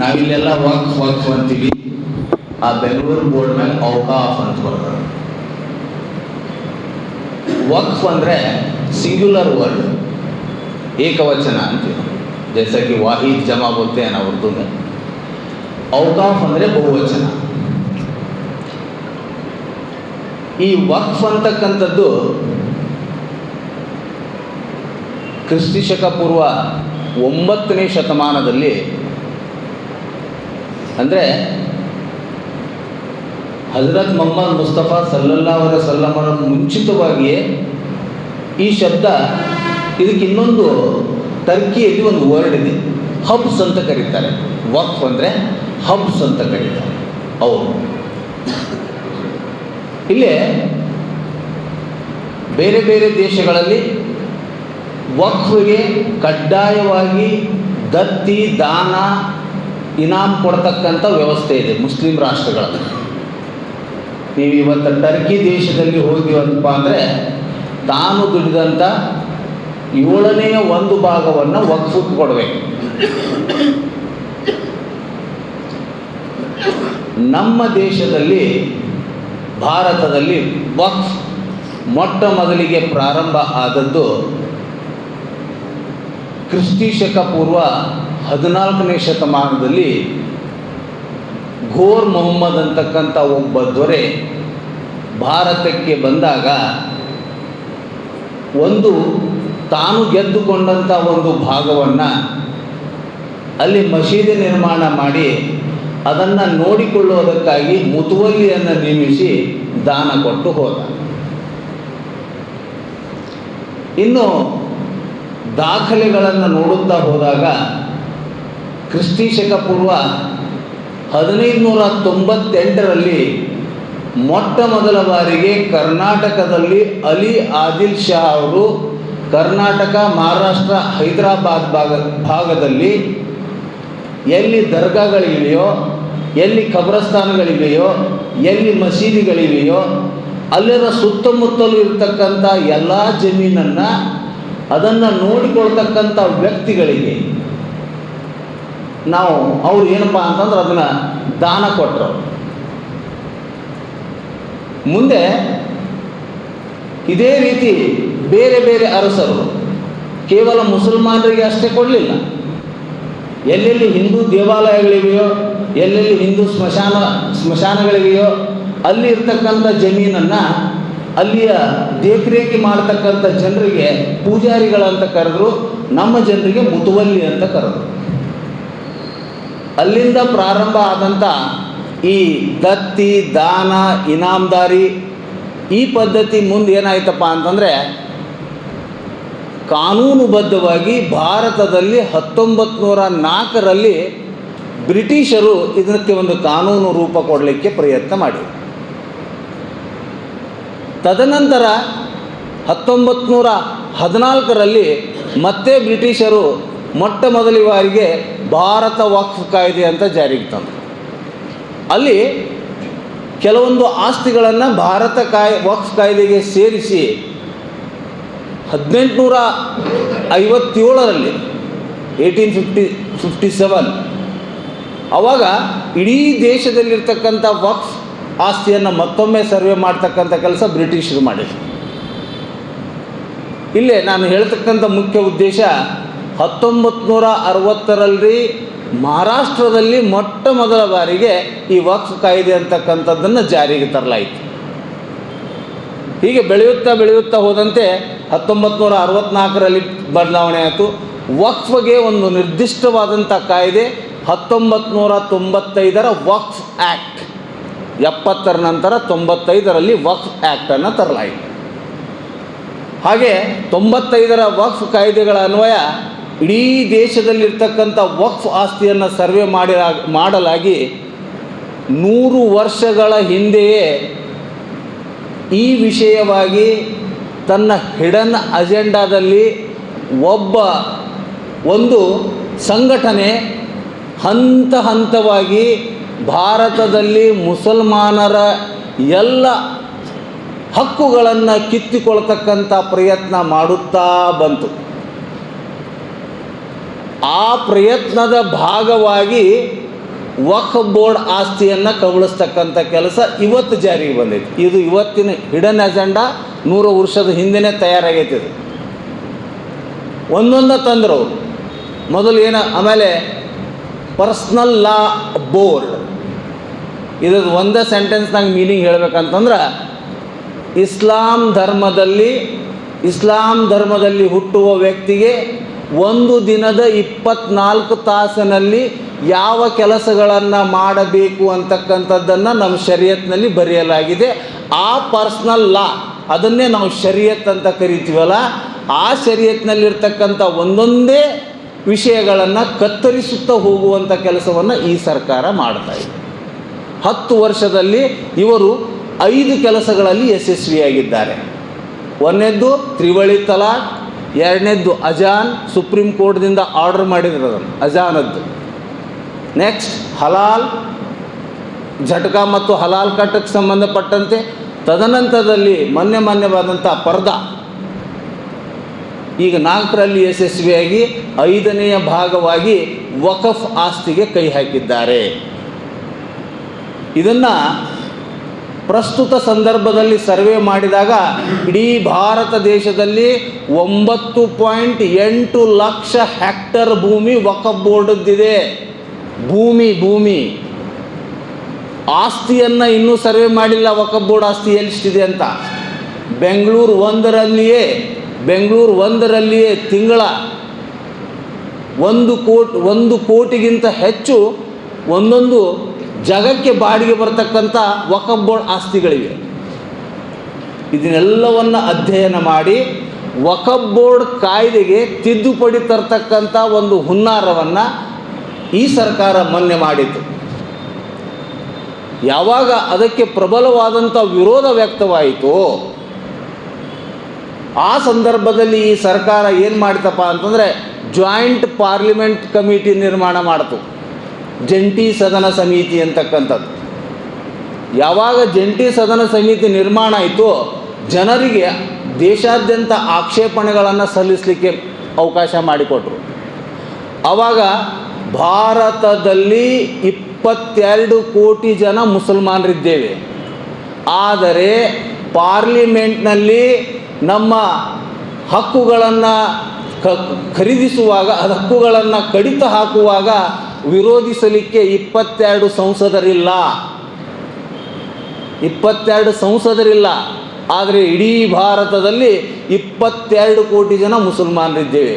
ನಾವಿಲ್ಲೆಲ್ಲ ವಕ್ಫ್ ಅಂತೀವಿ, ಆ ಬೆಂಗಳೂರು ಬೋರ್ಡ್ ಮೇಲೆ ಔಕಾಫ್ ಅಂತ ಬರ್ತಾರೆ. ವಕ್ಫ್ ಅಂದರೆ ಸಿಂಗ್ಯುಲರ್ ವರ್ಡ್, ಏಕವಚನ ಅಂತೀವಿ. जैसा कि वाहिद जमा बोलते हैं ना उर्दू में, औकाफ ಅಂದರೆ ಬಹುವಚನ. ಈ ವಕ್ಫ್ ಅಂತಕ್ಕಂಥದ್ದು ಕ್ರಿಸ್ತಿ ಶಕ ಪೂರ್ವ 9ನೇ ಶತಮಾನದಲ್ಲಿ, ಅಂದರೆ ಹಜರತ್ ಮೊಹಮ್ಮದ್ ಮುಸ್ತಫಾ ಸಲ್ಲಲ್ಲಾಹು ಅಲೈಹಿ ವಸಲ್ಲಮರ ಮುಂಚಿತವಾಗಿಯೇ ಈ ಶಬ್ದ, ಇದಕ್ಕೆ ಇನ್ನೊಂದು ಟರ್ಕಿಯಲ್ಲಿ ಒಂದು ವರ್ಡ್ ಇದೆ, ಹಬ್ಸ್ ಅಂತ ಕರೀತಾರೆ. ವಕ್ಫ್ ಅಂದರೆ ಹಬ್ಸ್ ಅಂತ ಕರೀತಾರೆ ಅವರು. ಇಲ್ಲೇ ಬೇರೆ ಬೇರೆ ದೇಶಗಳಲ್ಲಿ ವಕ್ಫ್ಗೆ ಕಡ್ಡಾಯವಾಗಿ ದತ್ತಿ, ದಾನ, ಇನಾಮ್ ಕೊಡ್ತಕ್ಕಂಥ ವ್ಯವಸ್ಥೆ ಇದೆ ಮುಸ್ಲಿಂ ರಾಷ್ಟ್ರಗಳಲ್ಲಿ. ನೀವು ಇವತ್ತು ಟರ್ಕಿ ದೇಶದಲ್ಲಿ ಹೋಗಿವಪ್ಪ ಅಂದರೆ ತಾನು ದುಡಿದಂಥ 7ನೇ 1 ಭಾಗವನ್ನು ವಕ್ಫ್ಗೆ ಕೊಡಬೇಕು. ನಮ್ಮ ದೇಶದಲ್ಲಿ, ಭಾರತದಲ್ಲಿ ವಕ್ಫ್ ಮೊಟ್ಟ ಮೊದಲಿಗೆ ಪ್ರಾರಂಭ ಆದದ್ದು ಕ್ರಿಸ್ತಿ ಶಕ ಪೂರ್ವ 14ನೇ ಶತಮಾನದಲ್ಲಿ ಘೋರ್ ಮೊಹಮ್ಮದ್ ಅಂತಕ್ಕಂಥ ಒಬ್ಬ ದೊರೆ ಭಾರತಕ್ಕೆ ಬಂದಾಗ ಒಂದು ತಾನು ಗೆದ್ದುಕೊಂಡಂಥ ಒಂದು ಭಾಗವನ್ನು ಅಲ್ಲಿ ಮಸೀದಿ ನಿರ್ಮಾಣ ಮಾಡಿ ಅದನ್ನು ನೋಡಿಕೊಳ್ಳುವುದಕ್ಕಾಗಿ ಮುತುವಲ್ಲಿಯನ್ನು ನೇಮಿಸಿ ದಾನ ಕೊಟ್ಟು ಹೋದ. ಇನ್ನು ದಾಖಲೆಗಳನ್ನು ನೋಡುತ್ತಾ ಹೋದಾಗ ಕ್ರಿಸ್ತಿ ಶಕ ಪೂರ್ವ 1598ರಲ್ಲಿ ಮೊಟ್ಟ ಮೊದಲ ಬಾರಿಗೆ ಕರ್ನಾಟಕದಲ್ಲಿ ಅಲಿ ಆದಿಲ್ ಶಾ ಅವರು ಕರ್ನಾಟಕ, ಮಹಾರಾಷ್ಟ್ರ, ಹೈದರಾಬಾದ್ ಭಾಗದಲ್ಲಿ ಎಲ್ಲಿ ದರ್ಗಾಗಳಿವೆಯೋ, ಎಲ್ಲಿ ಕಬ್ರಸ್ಥಾನಗಳಿವೆಯೋ, ಎಲ್ಲಿ ಮಸೀದಿಗಳಿವೆಯೋ ಅಲ್ಲಿನ ಸುತ್ತಮುತ್ತಲೂ ಇರತಕ್ಕಂಥ ಎಲ್ಲ ಜಮೀನನ್ನು ಅದನ್ನು ನೋಡಿಕೊಳ್ತಕ್ಕಂಥ ವ್ಯಕ್ತಿಗಳಿಗೆ ನಾವು ಅವ್ರು ಏನಪ್ಪ ಅಂತಂದ್ರೆ ಅದನ್ನು ದಾನ ಕೊಟ್ಟರು. ಮುಂದೆ ಇದೇ ರೀತಿ ಬೇರೆ ಬೇರೆ ಅರಸರು ಕೇವಲ ಮುಸಲ್ಮಾನರಿಗೆ ಅಷ್ಟೇ ಕೊಡಲಿಲ್ಲ. ಎಲ್ಲೆಲ್ಲಿ ಹಿಂದೂ ದೇವಾಲಯಗಳಿವೆಯೋ, ಎಲ್ಲೆಲ್ಲಿ ಹಿಂದೂ ಸ್ಮಶಾನಗಳಿವೆಯೋ ಅಲ್ಲಿ ಇರ್ತಕ್ಕಂಥ ಜಮೀನನ್ನು ಅಲ್ಲಿಯ ದೇಖರೇಖೆ ಮಾಡ್ತಕ್ಕಂಥ ಜನರಿಗೆ ಪೂಜಾರಿಗಳಂತ ಕರೆದ್ರು, ನಮ್ಮ ಜನರಿಗೆ ಮುತುವಲ್ಲಿ ಅಂತ ಕರೆದ್ರು. ಅಲ್ಲಿಂದ ಪ್ರಾರಂಭ ಆದಂಥ ಈ ದತ್ತಿ, ದಾನ, ಇನಾಮ್ದಾರಿ ಈ ಪದ್ಧತಿ ಮುಂದೆ ಏನಾಯ್ತಪ್ಪ ಅಂತಂದರೆ ಕಾನೂನುಬದ್ಧವಾಗಿ ಭಾರತದಲ್ಲಿ 1904ರಲ್ಲಿ ಬ್ರಿಟಿಷರು ಇದಕ್ಕೆ ಒಂದು ಕಾನೂನು ರೂಪ ಕೊಡಲಿಕ್ಕೆ ಪ್ರಯತ್ನ ಮಾಡಿದರು. ತದನಂತರ 1914ರಲ್ಲಿ ಮತ್ತೆ ಬ್ರಿಟಿಷರು ಮೊಟ್ಟ ಮೊದಲ ಬಾರಿಗೆ ಭಾರತ ವಕ್ಫ್ ಕಾಯ್ದೆ ಅಂತ ಜಾರಿಗೆ ತಂದರು. ಅಲ್ಲಿ ಕೆಲವೊಂದು ಆಸ್ತಿಗಳನ್ನು ಭಾರತ ವಕ್ಫ್ ಕಾಯ್ದೆಗೆ ಸೇರಿಸಿ 1857ರಲ್ಲಿ 1857 ಆವಾಗ ಇಡೀ ದೇಶದಲ್ಲಿರ್ತಕ್ಕಂಥ ವಕ್ಫ್ ಆಸ್ತಿಯನ್ನು ಮತ್ತೊಮ್ಮೆ ಸರ್ವೆ ಮಾಡ್ತಕ್ಕಂಥ ಕೆಲಸ ಬ್ರಿಟಿಷರು ಮಾಡಿದರು. ಇಲ್ಲೇ ನಾನು ಹೇಳ್ತಕ್ಕಂಥ ಮುಖ್ಯ ಉದ್ದೇಶ 1960ರಲ್ಲಿ ಮಹಾರಾಷ್ಟ್ರದಲ್ಲಿ ಮೊಟ್ಟ ಮೊದಲ ಬಾರಿಗೆ ಈ ವಕ್ಫ್ ಕಾಯ್ದೆ ಅಂತಕ್ಕಂಥದ್ದನ್ನು ಜಾರಿಗೆ ತರಲಾಯಿತು. ಹೀಗೆ ಬೆಳೆಯುತ್ತಾ ಹೋದಂತೆ 1964ರಲ್ಲಿ ಬದಲಾವಣೆ ಆಯಿತು. ವಕ್ಫ್ಗೆ ಒಂದು ನಿರ್ದಿಷ್ಟವಾದಂಥ ಕಾಯ್ದೆ 1995ರ ವಕ್ಫ್ ಆ್ಯಕ್ಟ್, 70ರ ನಂತರ 95ರಲ್ಲಿ ವಕ್ಫ್ ಆ್ಯಕ್ಟನ್ನು ತರಲಾಯಿತು. ಹಾಗೆ 95ರ ವಕ್ಫ್ ಕಾಯ್ದೆಗಳ ಅನ್ವಯ ಇಡೀ ದೇಶದಲ್ಲಿರ್ತಕ್ಕಂಥ ವಕ್ಫ್ ಆಸ್ತಿಯನ್ನು ಸರ್ವೆ ಮಾಡಲಾಗಿ 100 ವರ್ಷಗಳ ಹಿಂದೆಯೇ ಈ ವಿಷಯವಾಗಿ ತನ್ನ ಹಿಡನ್ ಅಜೆಂಡಾದಲ್ಲಿ ಒಂದು ಸಂಘಟನೆ ಹಂತ ಹಂತವಾಗಿ ಭಾರತದಲ್ಲಿ ಮುಸಲ್ಮಾನರ ಎಲ್ಲ ಹಕ್ಕುಗಳನ್ನು ಕಿತ್ತುಕೊಳ್ತಕ್ಕಂಥ ಪ್ರಯತ್ನ ಮಾಡುತ್ತಾ ಬಂತು. ಆ ಪ್ರಯತ್ನದ ಭಾಗವಾಗಿ ವಕ್ಫ್ ಬೋರ್ಡ್ ಆಸ್ತಿಯನ್ನು ಕಬಳಿಸ್ತಕ್ಕಂಥ ಕೆಲಸ ಇವತ್ತು ಜಾರಿಗೆ ಬಂದೈತಿ. ಇದು ಇವತ್ತಿನ ಹಿಡನ್ ಅಜೆಂಡಾ 100 ವರ್ಷದ ಹಿಂದೆನೇ ತಯಾರಾಗೈತಿ. ಇದು ಒಂದೊಂದು ತಂದರು ಅವರು ಮೊದಲು ಆಮೇಲೆ ಪರ್ಸ್ನಲ್ ಲಾ ಬೋರ್ಡ್. ಇದ್ರದ್ದು ಒಂದೇ ಸೆಂಟೆನ್ಸ್ನಾಗ ಮೀನಿಂಗ್ ಹೇಳ್ಬೇಕಂತಂದ್ರೆ, ಇಸ್ಲಾಂ ಧರ್ಮದಲ್ಲಿ ಹುಟ್ಟುವ ವ್ಯಕ್ತಿಗೆ ಒಂದು ದಿನದ 24 ತಾಸಿನಲ್ಲಿ ಯಾವ ಕೆಲಸಗಳನ್ನು ಮಾಡಬೇಕು ಅಂತಕ್ಕಂಥದ್ದನ್ನು ನಮ್ಮ ಶರೀಯತ್ನಲ್ಲಿ ಬರೆಯಲಾಗಿದೆ. ಆ ಪರ್ಸ್ನಲ್ ಲಾ, ಅದನ್ನೇ ನಾವು ಶರೀಯತ್ ಅಂತ ಕರಿತೀವಲ್ಲ, ಆ ಶರೀಯತ್ನಲ್ಲಿರ್ತಕ್ಕಂಥ ಒಂದೊಂದೇ ವಿಷಯಗಳನ್ನು ಕತ್ತರಿಸುತ್ತಾ ಹೋಗುವಂಥ ಕೆಲಸವನ್ನು ಈ ಸರ್ಕಾರ ಮಾಡ್ತಾ ಇದೆ. 10 ವರ್ಷದಲ್ಲಿ ಇವರು 5 ಕೆಲಸಗಳಲ್ಲಿ ಯಶಸ್ವಿಯಾಗಿದ್ದಾರೆ. ಒಂದನೇದ್ದು ತ್ರಿವಳಿ ತಲಾಕ್, ಎರಡನೇದ್ದು ಅಜಾನ್, ಸುಪ್ರೀಂ ಕೋರ್ಟ್ದಿಂದ ಆರ್ಡರ್ ಮಾಡಿದ್ರು ಅದನ್ನು ಅಜಾನದ್ದು. ನೆಕ್ಸ್ಟ್ ಹಲಾಲ್, ಝಟ್ಕಾ ಮತ್ತು ಹಲಾಲ್ ಕಟ್ಟಕ್ಕೆ ಸಂಬಂಧಪಟ್ಟಂತೆ. ತದನಂತರದಲ್ಲಿ ಮೊನ್ನೆವಾದಂಥ ಪರ್ದಾ. ಈಗ 4ರಲ್ಲಿ ಯಶಸ್ವಿಯಾಗಿ 5ನೆಯ ಭಾಗವಾಗಿ ವಕಫ್ ಆಸ್ತಿಗೆ ಕೈ ಹಾಕಿದ್ದಾರೆ. ಇದನ್ನು ಪ್ರಸ್ತುತ ಸಂದರ್ಭದಲ್ಲಿ ಸರ್ವೆ ಮಾಡಿದಾಗ ಇಡೀ ಭಾರತ ದೇಶದಲ್ಲಿ 9.8 ಲಕ್ಷ ಹೆಕ್ಟರ್ ಭೂಮಿ ವಕಫ್ ಬೋರ್ಡ್ದಿದೆ. ಭೂಮಿ ಆಸ್ತಿಯನ್ನು ಇನ್ನೂ ಸರ್ವೆ ಮಾಡಿಲ್ಲ. ವಕಫ್ ಬೋರ್ಡ್ ಆಸ್ತಿ ಎಲ್ಲಿಷ್ಟಿದೆ ಅಂತ. ಬೆಂಗಳೂರು ಒಂದರಲ್ಲಿಯೇ ತಿಂಗಳ 1 ಕೋಟಿಗಿಂತ ಹೆಚ್ಚು ಒಂದೊಂದು ಜಾಗಕ್ಕೆ ಬಾಡಿಗೆ ಬರ್ತಕ್ಕಂಥ ವಕಫ್ ಬೋರ್ಡ್ ಆಸ್ತಿಗಳಿವೆ. ಇದನ್ನೆಲ್ಲವನ್ನು ಅಧ್ಯಯನ ಮಾಡಿ ವಕಫ್ ಬೋರ್ಡ್ ಕಾಯ್ದೆಗೆ ತಿದ್ದುಪಡಿ ತರ್ತಕ್ಕಂಥ ಒಂದು ಹುನ್ನಾರವನ್ನು ಈ ಸರ್ಕಾರ ಮೊನ್ನೆ ಮಾಡಿತು. ಯಾವಾಗ ಅದಕ್ಕೆ ಪ್ರಬಲವಾದಂಥ ವಿರೋಧ ವ್ಯಕ್ತವಾಯಿತು, ಆ ಸಂದರ್ಭದಲ್ಲಿ ಈ ಸರ್ಕಾರ ಏನು ಮಾಡಿತಪ್ಪ ಅಂತಂದರೆ ಜಾಯಿಂಟ್ ಪಾರ್ಲಿಮೆಂಟ್ ಕಮಿಟಿ ನಿರ್ಮಾಣ ಮಾಡಿತು. ಜಂಟಿ ಸದನ ಸಮಿತಿ ಅಂತಕ್ಕಂಥದ್ದು. ಯಾವಾಗ ಜಂಟಿ ಸದನ ಸಮಿತಿ ನಿರ್ಮಾಣ ಆಯಿತು, ಜನರಿಗೆ ದೇಶಾದ್ಯಂತ ಆಕ್ಷೇಪಣೆಗಳನ್ನು ಸಲ್ಲಿಸಲಿಕ್ಕೆ ಅವಕಾಶ ಮಾಡಿಕೊಟ್ರು. ಆವಾಗ ಭಾರತದಲ್ಲಿ 22 ಕೋಟಿ ಜನ ಮುಸಲ್ಮಾನರಿದ್ದೇವೆ. ಆದರೆ ಪಾರ್ಲಿಮೆಂಟ್ನಲ್ಲಿ ನಮ್ಮ ಹಕ್ಕುಗಳನ್ನು ಖರೀದಿಸುವಾಗ, ಹಕ್ಕುಗಳನ್ನು ಕಡಿತ ಹಾಕುವಾಗ ವಿರೋಧಿಸಲಿಕ್ಕೆ 22 ಸಂಸದರಿಲ್ಲ. 22 ಸಂಸದರಿಲ್ಲ. ಆದರೆ ಇಡೀ ಭಾರತದಲ್ಲಿ 22 ಕೋಟಿ ಜನ ಮುಸಲ್ಮಾನರಿದ್ದೇವೆ.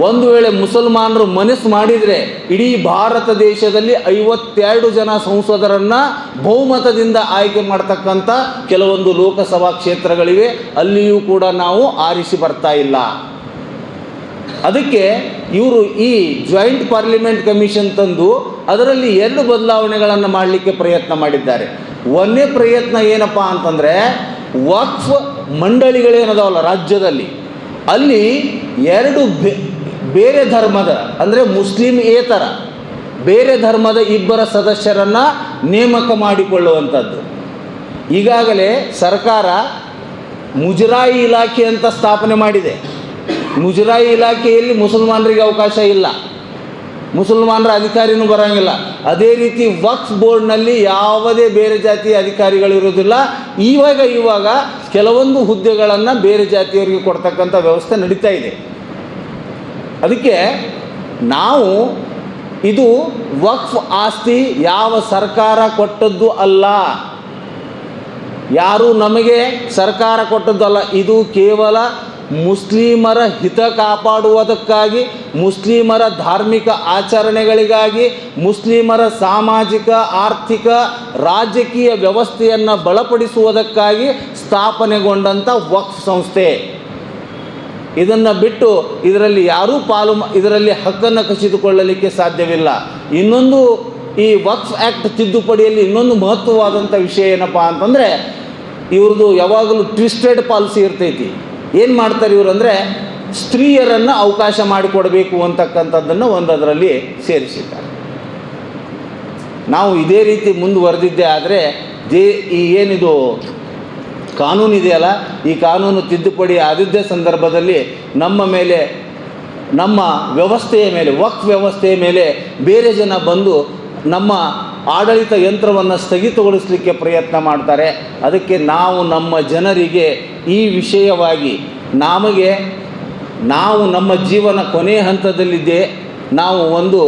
ಒಂದು ವೇಳೆ ಮುಸಲ್ಮಾನರು ಮನಸ್ಸು ಮಾಡಿದರೆ ಇಡೀ ಭಾರತ ದೇಶದಲ್ಲಿ 52 ಜನ ಸಂಸದರನ್ನು ಬಹುಮತದಿಂದ ಆಯ್ಕೆ ಮಾಡ್ತಕ್ಕಂಥ ಕೆಲವೊಂದು ಲೋಕಸಭಾ ಕ್ಷೇತ್ರಗಳಿವೆ. ಅಲ್ಲಿಯೂ ಕೂಡ ನಾವು ಆರಿಸಿ ಬರ್ತಾ ಇಲ್ಲ. ಅದಕ್ಕೆ ಇವರು ಈ ಜಾಯಿಂಟ್ ಪಾರ್ಲಿಮೆಂಟ್ ಕಮಿಷನ್ ತಂದು ಅದರಲ್ಲಿ 2 ಬದಲಾವಣೆಗಳನ್ನು ಮಾಡಲಿಕ್ಕೆ ಪ್ರಯತ್ನ ಮಾಡಿದ್ದಾರೆ. ಒಂದನೇ ಪ್ರಯತ್ನ ಏನಪ್ಪ ಅಂತಂದರೆ, ವಕ್ಫ್ ಮಂಡಳಿಗಳೇನದಾವಲ್ಲ ರಾಜ್ಯದಲ್ಲಿ, ಅಲ್ಲಿ 2 ಬೇರೆ ಧರ್ಮದ, ಅಂದರೆ ಮುಸ್ಲಿಮೇತರ ಬೇರೆ ಧರ್ಮದ 2 ಸದಸ್ಯರನ್ನು ನೇಮಕ ಮಾಡಿಕೊಳ್ಳುವಂಥದ್ದು. ಈಗಾಗಲೇ ಸರ್ಕಾರ ಮುಜರಾಯಿ ಇಲಾಖೆ ಅಂತ ಸ್ಥಾಪನೆ ಮಾಡಿದೆ. ಮುಜರಾಯಿ ಇಲಾಖೆಯಲ್ಲಿ ಮುಸಲ್ಮಾನರಿಗೆ ಅವಕಾಶ ಇಲ್ಲ, ಮುಸಲ್ಮಾನರ ಅಧಿಕಾರಿನೂ ಬರೋಂಗಿಲ್ಲ. ಅದೇ ರೀತಿ ವಕ್ಫ್ ಬೋರ್ಡ್ನಲ್ಲಿ ಯಾವುದೇ ಬೇರೆ ಜಾತಿಯ ಅಧಿಕಾರಿಗಳಿರೋದಿಲ್ಲ. ಇವಾಗ ಕೆಲವೊಂದು ಹುದ್ದೆಗಳನ್ನು ಬೇರೆ ಜಾತಿಯವರಿಗೆ ಕೊಡ್ತಕ್ಕಂಥ ವ್ಯವಸ್ಥೆ ನಡೀತಾ ಇದೆ. ಅದಕ್ಕೆ ನಾವು ಇದು ವಕ್ಫ್ ಆಸ್ತಿ ಯಾವ ಸರ್ಕಾರ ಕೊಟ್ಟದ್ದು ಅಲ್ಲ, ಯಾರು ನಮಗೆ ಸರ್ಕಾರ ಕೊಟ್ಟದ್ದಲ್ಲ. ಇದು ಕೇವಲ ಮುಸ್ಲಿಮರ ಹಿತ ಕಾಪಾಡುವುದಕ್ಕಾಗಿ, ಮುಸ್ಲಿಮರ ಧಾರ್ಮಿಕ ಆಚರಣೆಗಳಿಗಾಗಿ, ಮುಸ್ಲಿಮರ ಸಾಮಾಜಿಕ, ಆರ್ಥಿಕ, ರಾಜಕೀಯ ವ್ಯವಸ್ಥೆಯನ್ನು ಬಲಪಡಿಸುವುದಕ್ಕಾಗಿ ಸ್ಥಾಪನೆಗೊಂಡಂಥ ವಕ್ಫ್ ಸಂಸ್ಥೆ. ಇದನ್ನು ಬಿಟ್ಟು ಇದರಲ್ಲಿ ಯಾರೂ ಇದರಲ್ಲಿ ಹಕ್ಕನ್ನು ಕಸಿದುಕೊಳ್ಳಲಿಕ್ಕೆ ಸಾಧ್ಯವಿಲ್ಲ. ಇನ್ನೊಂದು, ಈ ವಕ್ಫ್ ಆ್ಯಕ್ಟ್ ತಿದ್ದುಪಡಿಯಲ್ಲಿ ಇನ್ನೊಂದು ಮಹತ್ವವಾದಂಥ ವಿಷಯ ಏನಪ್ಪ ಅಂತಂದರೆ, ಇವ್ರದ್ದು ಯಾವಾಗಲೂ ಟ್ವಿಸ್ಟೆಡ್ ಪಾಲಿಸಿ ಇರ್ತೈತಿ. ಏನು ಮಾಡ್ತಾರೆ ಇವರು ಅಂದರೆ, ಸ್ತ್ರೀಯರನ್ನು ಅವಕಾಶ ಮಾಡಿಕೊಡಬೇಕು ಅಂತಕ್ಕಂಥದ್ದನ್ನು ಅದರಲ್ಲಿ ಸೇರಿಸಿದ್ದಾರೆ. ನಾವು ಇದೇ ರೀತಿ ಮುಂದುವರೆದಿದ್ದೇ ಆದರೆ ಈ ಏನಿದು ಕಾನೂನಿದೆಯಲ್ಲ, ಈ ಕಾನೂನು ತಿದ್ದುಪಡಿ ಆದಿದ್ದೇ ಸಂದರ್ಭದಲ್ಲಿ ನಮ್ಮ ವ್ಯವಸ್ಥೆಯ ಮೇಲೆ, ವಕ್ಫ್ ವ್ಯವಸ್ಥೆಯ ಮೇಲೆ ಬೇರೆ ಜನ ಬಂದು ನಮ್ಮ ಆಡಳಿತ ಯಂತ್ರವನ್ನು ಸ್ಥಗಿತಗೊಳಿಸಲಿಕ್ಕೆ ಪ್ರಯತ್ನ ಮಾಡ್ತಾರೆ. ಅದಕ್ಕೆ ನಾವು ನಮ್ಮ ಜನರಿಗೆ ಈ ವಿಷಯವಾಗಿ ನಾವು ನಮ್ಮ ಜೀವನ ಕೊನೆಯ ಹಂತದಲ್ಲಿದ್ದೆ, ನಾವು ಒಂದು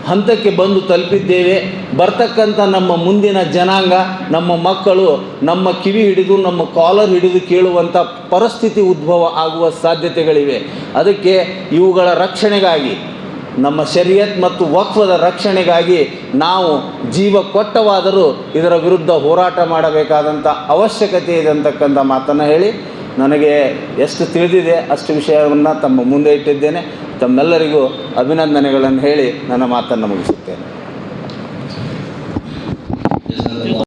ಹಂತಕ್ಕೆ ಬಂದು ತಲುಪಿದ್ದೇವೆ. ಬರ್ತಕ್ಕಂಥ ನಮ್ಮ ಮುಂದಿನ ಜನಾಂಗ, ನಮ್ಮ ಮಕ್ಕಳು ನಮ್ಮ ಕಿವಿ ಹಿಡಿದು ನಮ್ಮ ಕಾಲರ್ ಹಿಡಿದು ಕೇಳುವಂಥ ಪರಿಸ್ಥಿತಿ ಉದ್ಭವ ಆಗುವ ಸಾಧ್ಯತೆಗಳಿವೆ. ಅದಕ್ಕೆ ಇವುಗಳ ರಕ್ಷಣೆಗಾಗಿ, ನಮ್ಮ ಶರೀಯತ್ ಮತ್ತು ವಕ್ಫದ ರಕ್ಷಣೆಗಾಗಿ ನಾವು ಜೀವ ಕೊಟ್ಟವಾದರೂ ಇದರ ವಿರುದ್ಧ ಹೋರಾಟ ಮಾಡಬೇಕಾದಂಥ ಅವಶ್ಯಕತೆ ಇದೆ ಅಂತಕ್ಕಂಥ ಮಾತನ್ನು ಹೇಳಿ, ನನಗೆ ಎಷ್ಟು ತಿಳಿದಿದೆ ಅಷ್ಟು ವಿಷಯವನ್ನು ತಮ್ಮ ಮುಂದೆ ಇಟ್ಟಿದ್ದೇನೆ. ತಮ್ಮೆಲ್ಲರಿಗೂ ಅಭಿನಂದನೆಗಳನ್ನು ಹೇಳಿ ನನ್ನ ಮಾತನ್ನು ಮುಗಿಸುತ್ತೇನೆ.